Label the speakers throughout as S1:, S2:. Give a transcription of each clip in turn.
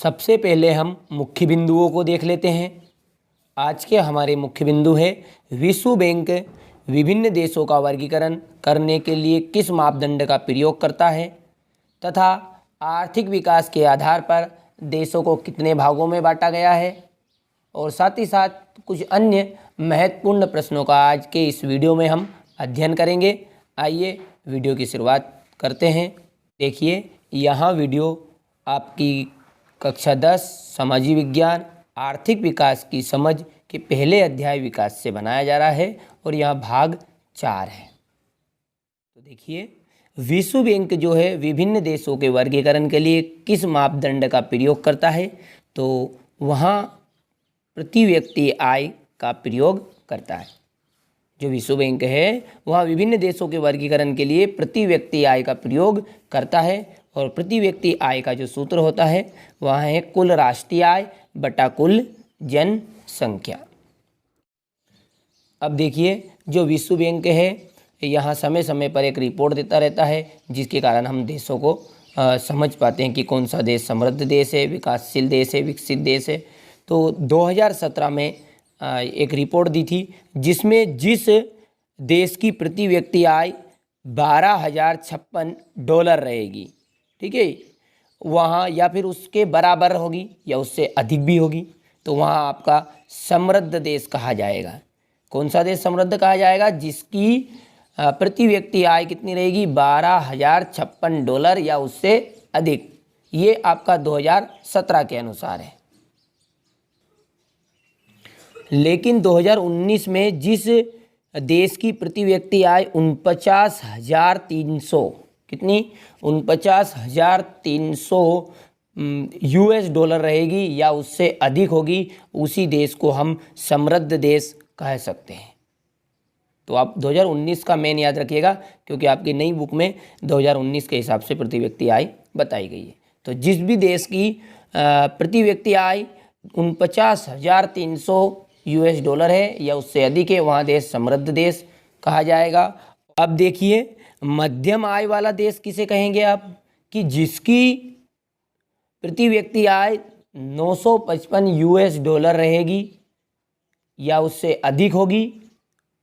S1: सबसे पहले हम मुख्य बिंदुओं को देख लेते हैं। आज के हमारे मुख्य बिंदु है विश्व बैंक विभिन्न देशों का वर्गीकरण करने के लिए किस मापदंड का प्रयोग करता है तथा आर्थिक विकास के आधार पर देशों को कितने भागों में बांटा गया है, और साथ ही साथ कुछ अन्य महत्वपूर्ण प्रश्नों का आज के इस वीडियो में हम अध्ययन करेंगे। आइए वीडियो की शुरुआत करते हैं। देखिए, यहाँ वीडियो आपकी कक्षा 10 सामाजिक विज्ञान आर्थिक विकास की समझ के पहले अध्याय विकास से बनाया जा रहा है और यह भाग 4 है। तो देखिए, विश्व बैंक जो है विभिन्न देशों के वर्गीकरण के लिए किस मापदंड का प्रयोग करता है, तो वहाँ प्रति व्यक्ति आय का प्रयोग करता है। जो विश्व बैंक है वह विभिन्न देशों के वर्गीकरण के लिए प्रति व्यक्ति आय का प्रयोग करता है और प्रति व्यक्ति आय का जो सूत्र होता है वह है कुल राष्ट्रीय आय बटा कुल जनसंख्या। अब देखिए, जो विश्व बैंक है यहाँ समय समय पर एक रिपोर्ट देता रहता है, जिसके कारण हम देशों को समझ पाते हैं कि कौन सा देश समृद्ध देश है, विकासशील देश है, विकसित देश है। तो 2017 में एक रिपोर्ट दी थी जिसमें जिस देश की प्रति व्यक्ति आय $12,056 रहेगी, ठीक है, वहाँ या फिर उसके बराबर होगी या उससे अधिक भी होगी, तो वहाँ आपका समृद्ध देश कहा जाएगा। कौन सा देश समृद्ध कहा जाएगा? जिसकी प्रति व्यक्ति आय कितनी रहेगी? $12,056 या उससे अधिक। ये आपका 2017 के अनुसार है। लेकिन 2019 में जिस देश की प्रति व्यक्ति आय 49,300 कितनी 49,300 $US रहेगी या उससे अधिक होगी, उसी देश को हम समृद्ध देश कह सकते हैं। तो आप 2019 का मेन याद रखिएगा, क्योंकि आपकी नई बुक में 2019 के हिसाब से प्रति व्यक्ति आय बताई गई है। तो जिस भी देश की प्रति व्यक्ति आय 49,300 $US है या उससे अधिक है, वहाँ देश समृद्ध देश कहा जाएगा। अब देखिए, मध्यम आय वाला देश किसे कहेंगे आप? कि जिसकी प्रति व्यक्ति आय 955 $US रहेगी या उससे अधिक होगी,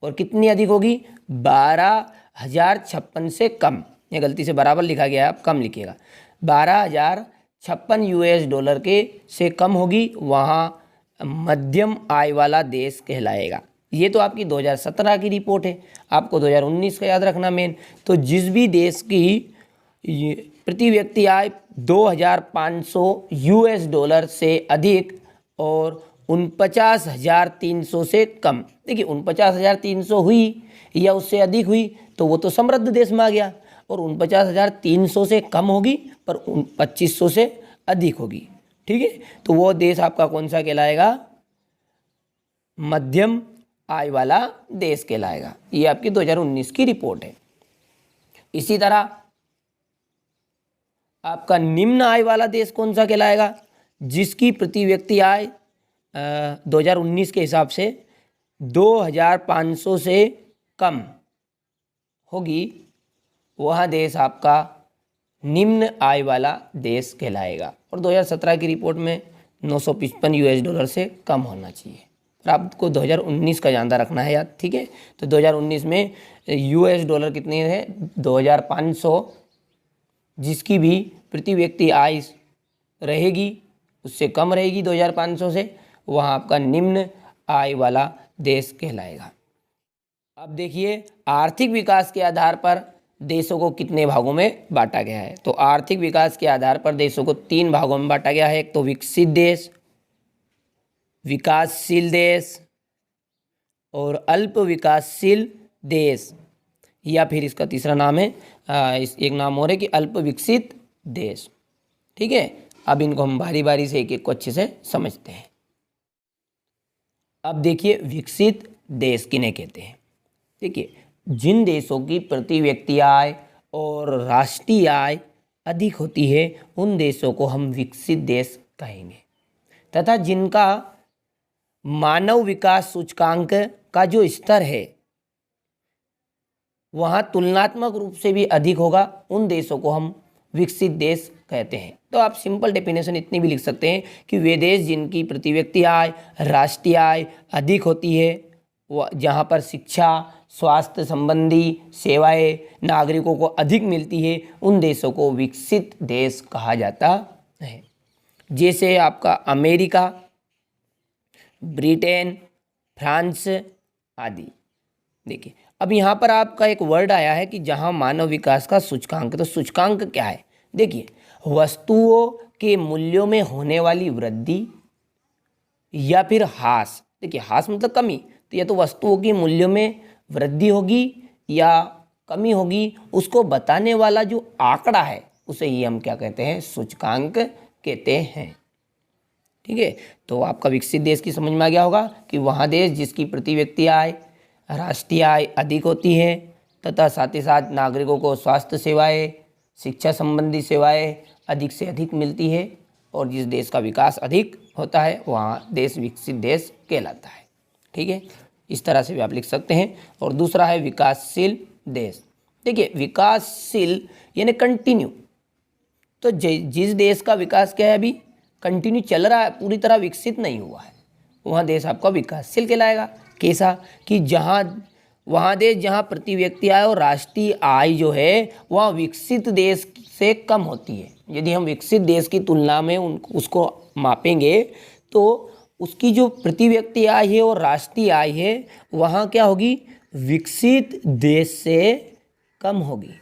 S1: और कितनी अधिक होगी? 12,056 से कम। ये गलती से बराबर लिखा गया है, आप कम लिखिएगा। 12,056 $US के से कम होगी, वहाँ मध्यम आय वाला देश कहलाएगा। ये तो आपकी 2017 की रिपोर्ट है, आपको 2019 का याद रखना मेन। तो जिस भी देश की प्रति व्यक्ति आय 2,500 $US से अधिक और 49,300 से कम, देखिए 49,300 हुई या उससे अधिक हुई तो वो तो समृद्ध देश में आ गया, और 49,300 से कम होगी पर 2,500 से अधिक होगी, ठीक है, तो वो देश आपका कौन सा कहलाएगा? मध्यम आय वाला देश कहलाएगा। ये आपकी 2019 की रिपोर्ट है। इसी तरह आपका निम्न आय वाला देश कौन सा कहलाएगा? जिसकी प्रति व्यक्ति आय 2019 के हिसाब से 2,500 से कम होगी, वह देश आपका निम्न आय वाला देश कहलाएगा। और 2017 की रिपोर्ट में 955 $US से कम होना चाहिए, और आपको 2019 का ज़्यादा रखना है याद, ठीक है। तो 2019 में $US कितने है? 2,500। जिसकी भी प्रति व्यक्ति आय रहेगी उससे कम रहेगी 2,500 से, वहाँ आपका निम्न आय वाला देश कहलाएगा। अब देखिए, आर्थिक विकास के आधार पर देशों को कितने भागों में बांटा गया है। तो आर्थिक विकास के आधार पर देशों को 3 भागों में बांटा गया है। एक तो विकसित देश, विकासशील देश और अल्प विकासशील देश, या फिर इसका तीसरा नाम है एक नाम और है कि अल्प विकसित देश, ठीक है। अब इनको हम बारी बारी से एक एक को अच्छे से समझते हैं। अब देखिए, विकसित देश किन्हें कहते हैं? देखिए, जिन देशों की प्रति व्यक्ति आय और राष्ट्रीय आय अधिक होती है उन देशों को हम विकसित देश कहेंगे, तथा जिनका मानव विकास सूचकांक का जो स्तर है वहाँ तुलनात्मक रूप से भी अधिक होगा, उन देशों को हम विकसित देश कहते हैं। तो आप सिंपल डेफिनेशन इतनी भी लिख सकते हैं कि वे देश जिनकी प्रति व्यक्ति आय, राष्ट्रीय आय अधिक होती है, जहाँ पर शिक्षा, स्वास्थ्य संबंधी सेवाएं नागरिकों को अधिक मिलती है, उन देशों को विकसित देश कहा जाता है। जैसे आपका अमेरिका, ब्रिटेन, फ्रांस आदि। देखिए अब यहाँ पर आपका एक वर्ड आया है कि जहाँ मानव विकास का सूचकांक, तो सूचकांक क्या है? देखिए वस्तुओं के मूल्यों में होने वाली वृद्धि या फिर ह्रास। देखिए ह्रास मतलब कमी, तो या तो वस्तुओं की मूल्यों में वृद्धि होगी या कमी होगी, उसको बताने वाला जो आंकड़ा है उसे ही हम क्या कहते हैं? सूचकांक कहते हैं। ठीक है, तो आपका विकसित देश की समझ में आ गया होगा कि वहाँ देश जिसकी प्रति व्यक्ति आय, राष्ट्रीय आय अधिक होती है तथा साथ ही साथ नागरिकों को स्वास्थ्य सेवाएं, शिक्षा संबंधी सेवाएं अधिक से अधिक मिलती है, और जिस देश का विकास अधिक होता है वहाँ देश विकसित देश कहलाता है। ठीक है, इस तरह से भी आप लिख सकते हैं। और दूसरा है विकासशील देश। देखिए विकासशील यानी कंटिन्यू, तो जिस देश का विकास क्या है अभी कंटिन्यू चल रहा है, पूरी तरह विकसित नहीं हुआ है, वहाँ देश आपका विकासशील कहलाएगा। कैसा कि वहाँ देश जहाँ प्रति व्यक्ति आय और राष्ट्रीय आय जो है वह विकसित देश से कम होती है। यदि हम विकसित देश की तुलना में उसको मापेंगे तो उसकी जो प्रति व्यक्ति आय है और राष्ट्रीय आय है वहाँ क्या होगी? विकसित देश से कम होगी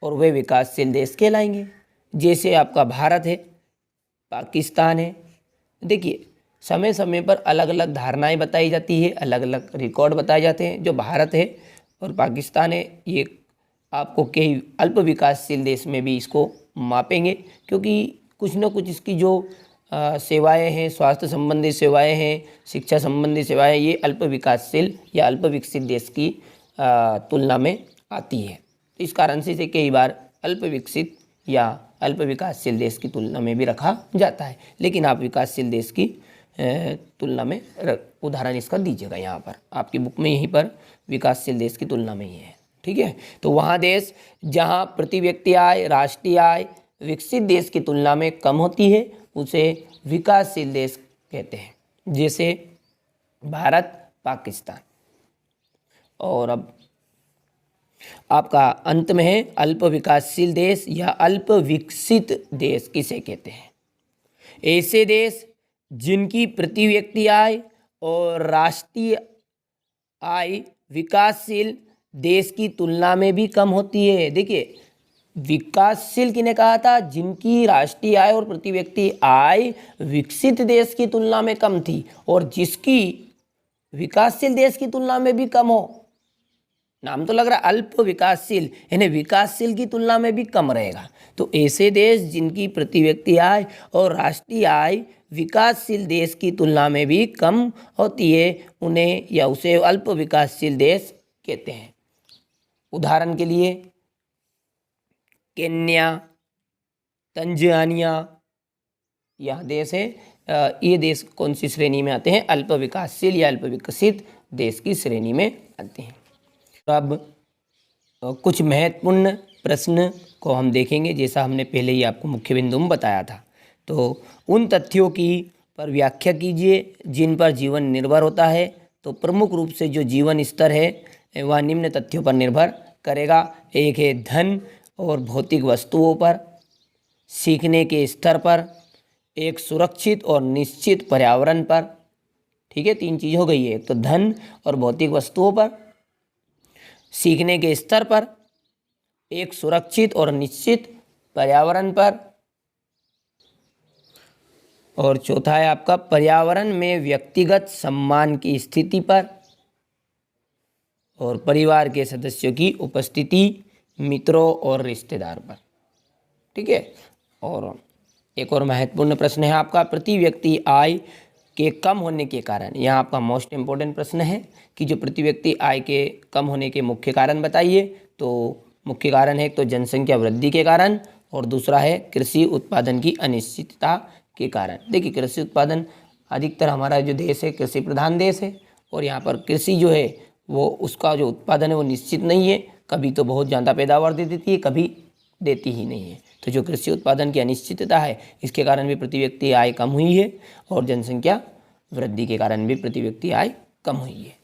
S1: और वे विकासशील देश कहलाएंगे। जैसे आपका भारत है, पाकिस्तान है। देखिए समय समय पर अलग अलग धारणाएं बताई जाती है, अलग अलग रिकॉर्ड बताए जाते हैं। जो भारत है और पाकिस्तान है ये आपको कई अल्प विकासशील देश में भी इसको मापेंगे, क्योंकि कुछ न कुछ इसकी जो सेवाएं हैं, स्वास्थ्य संबंधी सेवाएं हैं, शिक्षा संबंधी सेवाएं, ये अल्प विकासशील या अल्प विकसित देश की तुलना में आती है। तो इस कारण से इसे कई बार अल्प विकसित या अल्प विकासशील देश की तुलना में भी रखा जाता है। लेकिन आप विकासशील देश की तुलना में उदाहरण इसका दीजिएगा, यहाँ पर आपकी बुक में यहीं पर विकासशील देश की तुलना में ही है। ठीक है, तो वहाँ देश जहाँ प्रति व्यक्ति आय, राष्ट्रीय आय विकसित देश की तुलना में कम होती है उसे विकासशील देश कहते हैं, जैसे भारत, पाकिस्तान। और अब आपका अंत में है अल्प विकासशील देश या अल्प विकसित देश किसे कहते हैं? ऐसे देश जिनकी प्रति व्यक्ति आय और राष्ट्रीय आय विकासशील देश की तुलना में भी कम होती है। देखिए विकासशील किने कहा था? जिनकी राष्ट्रीय आय और प्रति व्यक्ति आय विकसित देश की तुलना में कम थी, और जिसकी विकासशील देश की तुलना में भी कम हो। नाम तो लग रहा है अल्प विकासशील, यानी विकासशील की तुलना में भी कम रहेगा। तो ऐसे देश जिनकी प्रति व्यक्ति आय और राष्ट्रीय आय विकासशील देश की तुलना में भी कम होती है उन्हें या उसे अल्प विकासशील देश कहते हैं। उदाहरण के लिए केन्या, तंजानिया यह देश है, ये देश कौन सी श्रेणी में आते हैं? अल्प विकासशील या अल्प विकसित देश की श्रेणी में आते हैं। अब कुछ महत्वपूर्ण प्रश्न को हम देखेंगे, जैसा हमने पहले ही आपको मुख्य बिंदु में बताया था। तो उन तथ्यों की पर व्याख्या कीजिए जिन पर जीवन निर्भर होता है। तो प्रमुख रूप से जो जीवन स्तर है वह निम्न तथ्यों पर निर्भर करेगा। एक है धन और भौतिक वस्तुओं पर, सीखने के स्तर पर, एक सुरक्षित और निश्चित पर्यावरण पर। ठीक है, तीन चीज़ हो गई है, एक तो धन और भौतिक वस्तुओं पर, सीखने के स्तर पर, एक सुरक्षित और निश्चित पर्यावरण पर, और चौथा है आपका पर्यावरण में व्यक्तिगत सम्मान की स्थिति पर, और परिवार के सदस्यों की उपस्थिति, मित्रों और रिश्तेदार पर। ठीक है, और एक और महत्वपूर्ण प्रश्न है आपका प्रति व्यक्ति आय के कम होने के कारण। यहाँ आपका मोस्ट इम्पोर्टेंट प्रश्न है कि जो प्रति व्यक्ति आय के कम होने के मुख्य कारण बताइए। तो मुख्य कारण है एक तो जनसंख्या वृद्धि के कारण, और दूसरा है कृषि उत्पादन की अनिश्चितता के कारण। देखिए कृषि उत्पादन, अधिकतर हमारा जो देश है कृषि प्रधान देश है, और यहाँ पर कृषि जो है वो उसका जो उत्पादन है वो निश्चित नहीं है, कभी तो बहुत ज़्यादा पैदावार दे देती है, कभी देती ही नहीं है। तो जो कृषि उत्पादन की अनिश्चितता है इसके कारण भी प्रति व्यक्ति आय कम हुई है और जनसंख्या वृद्धि के कारण भी प्रति व्यक्ति आय कम हुई है।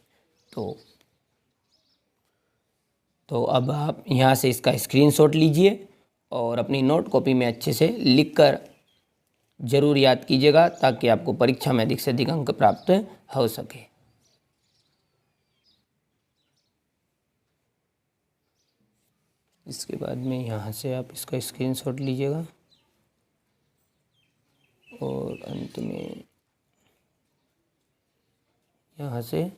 S1: तो अब आप यहाँ से इसका स्क्रीनशॉट लीजिए और अपनी नोट कॉपी में अच्छे से लिखकर ज़रूर याद कीजिएगा ताकि आपको परीक्षा में अधिक से अधिक अंक प्राप्त हो सके। इसके बाद में यहाँ से आप इसका स्क्रीनशॉट लीजिएगा और अंत में यहाँ से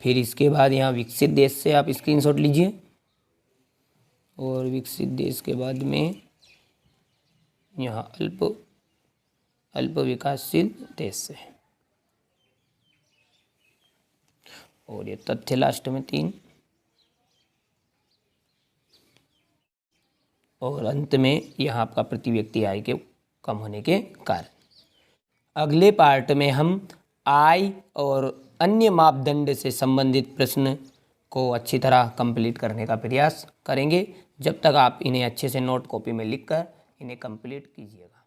S1: फिर इसके बाद यहाँ विकसित देश से आप स्क्रीनशॉट लीजिए और विकसित देश के बाद में यहाँ अल्प विकासशील देश से और ये तथ्य लास्ट में 3 और अंत में यहाँ आपका प्रति व्यक्ति आय के कम होने के कारण। अगले पार्ट में हम आय और अन्य मापदंड से संबंधित प्रश्न को अच्छी तरह कंप्लीट करने का प्रयास करेंगे। जब तक आप इन्हें अच्छे से नोट कॉपी में लिखकर इन्हें कंप्लीट कीजिएगा।